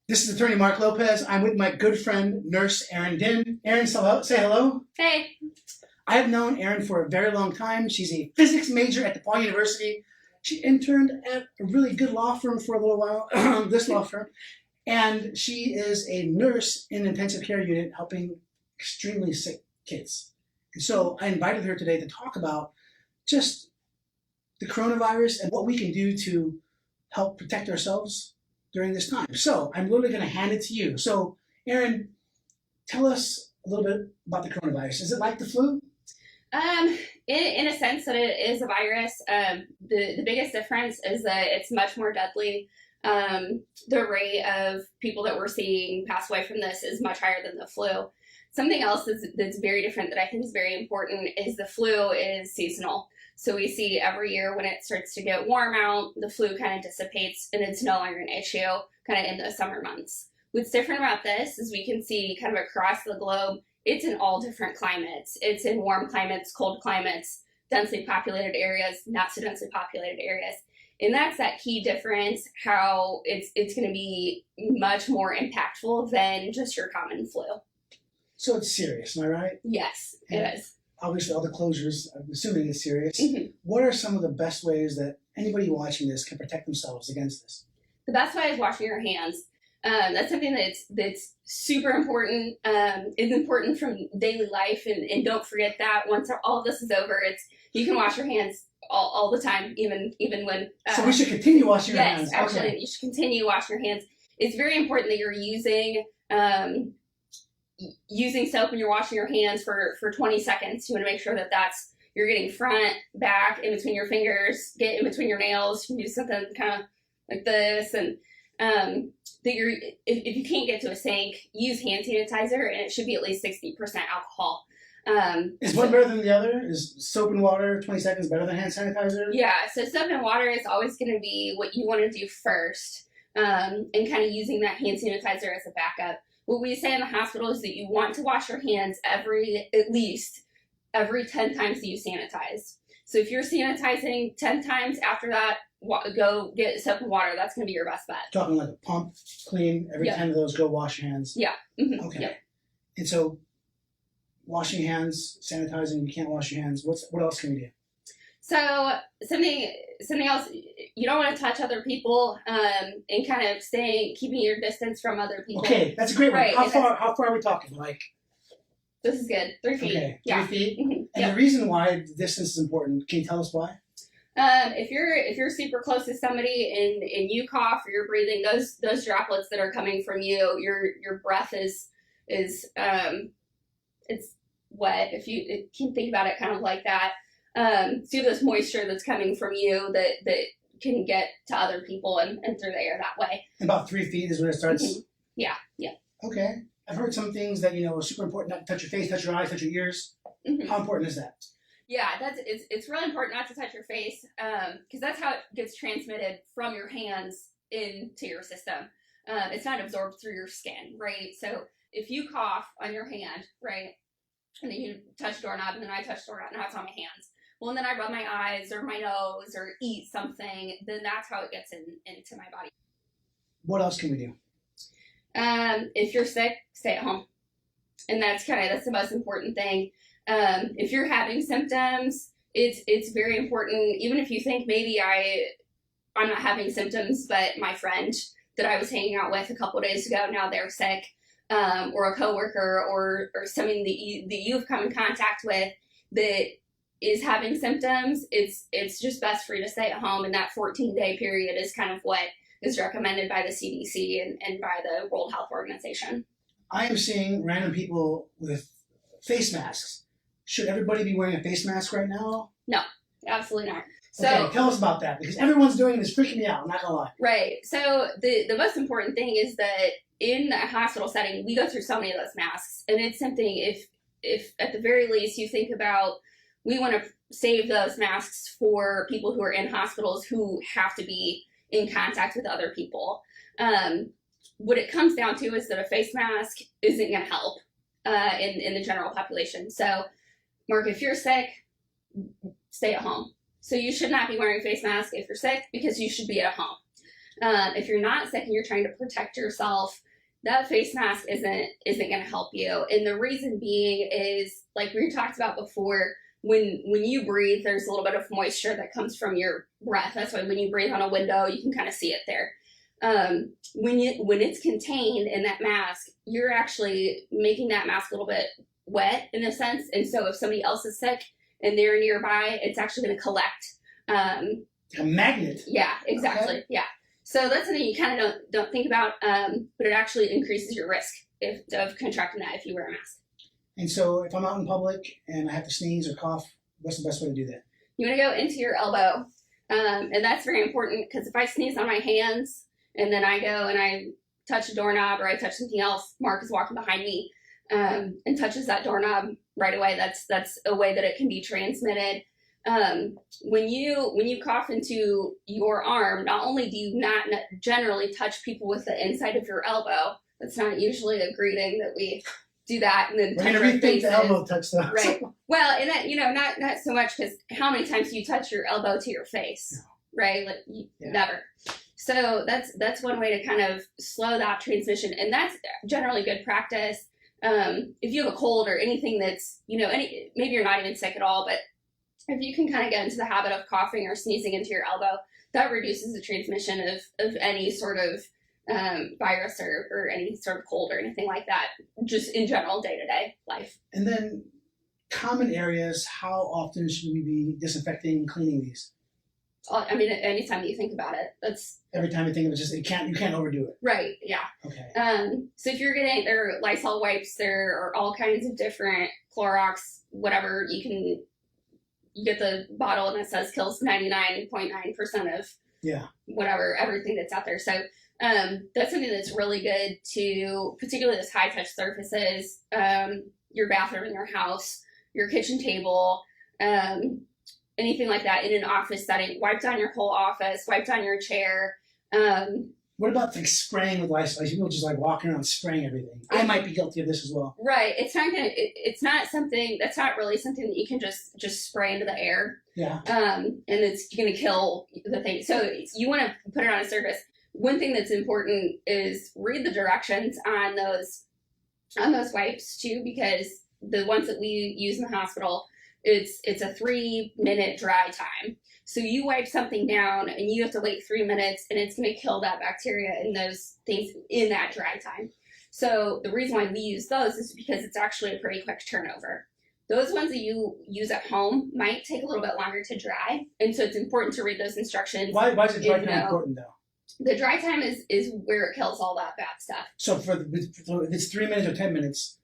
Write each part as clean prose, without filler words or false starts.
This is attorney Marc Lopez. I'm with my good friend, nurse Dinn. Erin, say hello. Hey. I have known Erin for a very long time. She's a physics major at DePaul University. She interned at a really good law firm for a little while, this law firm. And she is a nurse in an intensive care unit helping extremely sick kids. And so I invited her today to talk about just the coronavirus and what we can do to help protect ourselves during this time. So I'm literally going to hand it to you. So Erin, tell us a little bit about the coronavirus. Is it like the flu? In a sense that it is a virus. The biggest difference is that it's much more deadly. The rate of people that we're seeing pass away from this is much higher than the flu. Something else that's very different that I think is very important is the flu is seasonal. So we see every year when it starts to get warm out, the flu kind of dissipates and it's no longer an issue kind of in the summer months. What's different about this is we can see kind of across the globe, it's in all different climates. It's in warm climates, cold climates, densely populated areas, not so densely populated areas. And that's that key difference, how it's going to be much more impactful than just your common flu. So it's serious, am I right? Yes, it is. Obviously, all the closures, I'm assuming it's serious. Mm-hmm. What are some of the best ways that anybody watching this can protect themselves against this? The best way is washing your hands. That's something that's super important. It's important from daily life, and don't forget that once all of this is over, you can wash your hands all the time, even when. So we should continue washing our hands. Yes, actually, you should continue washing your hands. It's very important that you're using soap when you're washing your hands for 20 seconds. You want to make sure that you're getting front, back, in between your fingers, get in between your nails. You can do something kind of like this, and that if you can't get to a sink, use hand sanitizer, and it should be at least 60% alcohol. Is one better than the other? Is soap and water 20 seconds better than hand sanitizer? Yeah, so soap and water is always going to be what you want to do first, and kind of using that hand sanitizer as a backup. What we say in the hospital is that you want to wash your hands at least every 10 times that you sanitize. So if you're sanitizing 10 times, after that, go get soap and water. That's going to be your best bet. Talking like a pump, clean, every 10 of those, go wash your hands. Yeah. Mm-hmm. Okay. Yep. And so washing hands, sanitizing, you can't wash your hands. What else can we do? So something else, you don't want to touch other people, and kind of keeping your distance from other people. Okay, that's a great one. Right. How far are we talking? Like, this is good. 3 feet. Okay, yeah. 3 feet. Mm-hmm. And Yep. the reason why the distance is important, can you tell us why? If you're super close to somebody and you cough or you're breathing, those droplets that are coming from you, your breath is it's wet. If you can think about it kind of like that. So this moisture that's coming from you that can get to other people and through the air that way. About 3 feet is when it starts? Mm-hmm. Yeah. Okay. I've heard some things that, are super important, not to touch your face, touch your eyes, touch your ears. Mm-hmm. How important is that? Yeah, it's really important not to touch your face, because that's how it gets transmitted from your hands into your system. It's not absorbed through your skin, right? So if you cough on your hand, right, and then you touch doorknob, and then I touch doorknob, now it's on my hands. Well, and then I rub my eyes or my nose or eat something, then that's how it gets into my body. What else can we do? If you're sick, stay at home. And that's the most important thing. If you're having symptoms, it's very important, even if you think maybe I'm not having symptoms, but my friend that I was hanging out with a couple days ago, now they're sick, or a coworker or someone that you've come in contact with that is having symptoms, it's just best for you to stay at home, and that 14-day period is kind of what is recommended by the CDC and by the World Health Organization. I am seeing random people with face masks. Should everybody be wearing a face mask right now? No, absolutely not. So, okay, tell us about that, because everyone's doing it. It's freaking me out, I'm not going to lie. Right. So the most important thing is that in a hospital setting, we go through so many of those masks, and it's something, if at the very least you think about, we want to save those masks for people who are in hospitals who have to be in contact with other people. What it comes down to is that a face mask isn't going to help in the general population. So, Marc, if you're sick, stay at home. So you should not be wearing a face mask if you're sick, because you should be at home. If you're not sick and you're trying to protect yourself, that face mask isn't going to help you. And the reason being is, like we talked about before, when you breathe, there's a little bit of moisture that comes from your breath. That's why when you breathe on a window, you can kind of see it there. When it's contained in that mask, you're actually making that mask a little bit wet in a sense. And so if somebody else is sick and they're nearby, it's actually going to collect. A magnet. Yeah, exactly. Okay. Yeah. So that's something you kind of don't think about, but it actually increases your risk of contracting that if you wear a mask. And so if I'm out in public and I have to sneeze or cough, what's the best way to do that? You want to go into your elbow. And that's very important because if I sneeze on my hands and then I go and I touch a doorknob or I touch something else, Marc is walking behind me and touches that doorknob right away. That's a way that it can be transmitted. When you cough into your arm, not only do you not generally touch people with the inside of your elbow, that's not usually a greeting that we do that and then we're gonna rethink the elbow touch stuff. Right. Well, and that, not so much because how many times do you touch your elbow to your face? No. Right? Like never. So that's one way to kind of slow that transmission, and that's generally good practice. If you have a cold or anything that's maybe you're not even sick at all, but if you can kind of get into the habit of coughing or sneezing into your elbow, that reduces the transmission of any sort of virus or any sort of cold or anything like that, just in general day-to-day life. And then common areas, how often should we be disinfecting and cleaning these? I mean, anytime you think about it, that's... Every time you think of it, just you can't overdo it. Right, yeah. Okay. So if you're getting, there are Lysol wipes, there are all kinds of different Clorox, whatever, you get the bottle and it says kills 99.9% of whatever, everything that's out there. So that's something that's really good to, particularly those high touch surfaces, your bathroom in your house, your kitchen table, anything like that in an office setting. Wipe down your whole office, wipe down your chair. What about spraying with Lysol? People just walking around spraying everything. I might be guilty of this as well. Right. It's not gonna. It's not something. That's not really something that you can just spray into the air. Yeah. And it's gonna kill the thing. So you want to put it on a surface. One thing that's important is read the directions on those wipes too, because the ones that we use in the hospital, it's a 3-minute dry time. So you wipe something down and you have to wait 3 minutes and it's going to kill that bacteria and those things in that dry time. So the reason why we use those is because it's actually a pretty quick turnover. Those ones that you use at home might take a little bit longer to dry. And so it's important to read those instructions. Why is the dry time important though? The dry time is where it kills all that bad stuff. So if it's 3 minutes or 10 minutes,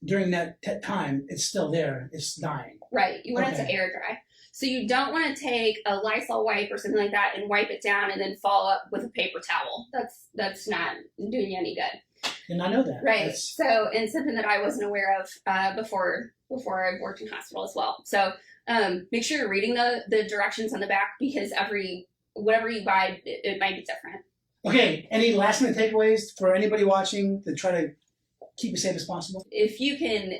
during that time, it's still there. It's dying. Right. You want it to air dry. So you don't want to take a Lysol wipe or something like that and wipe it down and then follow up with a paper towel. That's not doing you any good. And I know that. Right. So, and something that I wasn't aware of before I worked in hospital as well. So make sure you're reading the directions on the back, because whatever you buy, it might be different. Okay. Any last minute takeaways for anybody watching to try to keep as safe as possible? If you can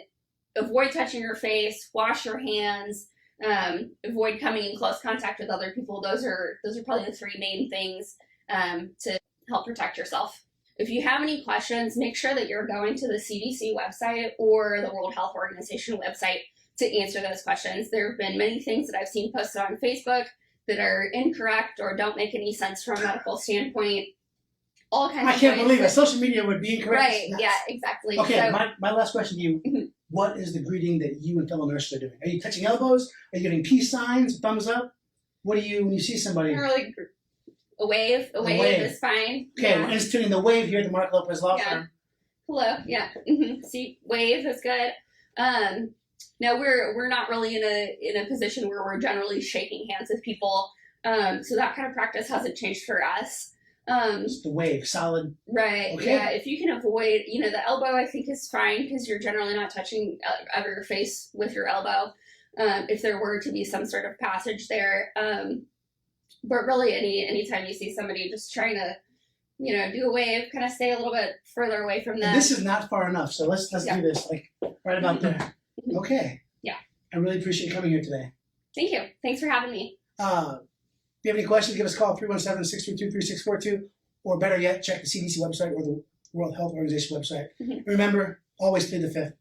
avoid touching your face, wash your hands, avoid coming in close contact with other people. Those are probably the 3 main things to help protect yourself. If you have any questions, make sure that you're going to the CDC website or the World Health Organization website to answer those questions. There have been many things that I've seen posted on Facebook that are incorrect or don't make any sense from a medical standpoint. All kinds I can't believe it. Social media would be incorrect. Right, yeah, exactly. Okay, so, my last question to you. What is the greeting that you and fellow nurses are doing? Are you touching elbows? Are you giving peace signs, thumbs up? What do you, when you see somebody? Like a wave. A wave is fine. Okay, we're instituting the wave here at the Marc Lopez Law Firm. Hello, yeah. See, wave is good. Now we're not really in a position where we're generally shaking hands with people. So that kind of practice hasn't changed for us. Just the wave, solid. Right. Okay. Yeah. If you can avoid, the elbow, I think is fine because you're generally not touching ever your face with your elbow. If there were to be some sort of passage there, but really anytime you see somebody just trying to, do a wave, kind of stay a little bit further away from them. This is not far enough, so let's do this right about there. Okay. Yeah. I really appreciate you coming here today. Thank you. Thanks for having me. you have any questions, give us a call, 317-632-3642, or better yet, check the CDC website or the World Health Organization website. Remember, always plead the fifth.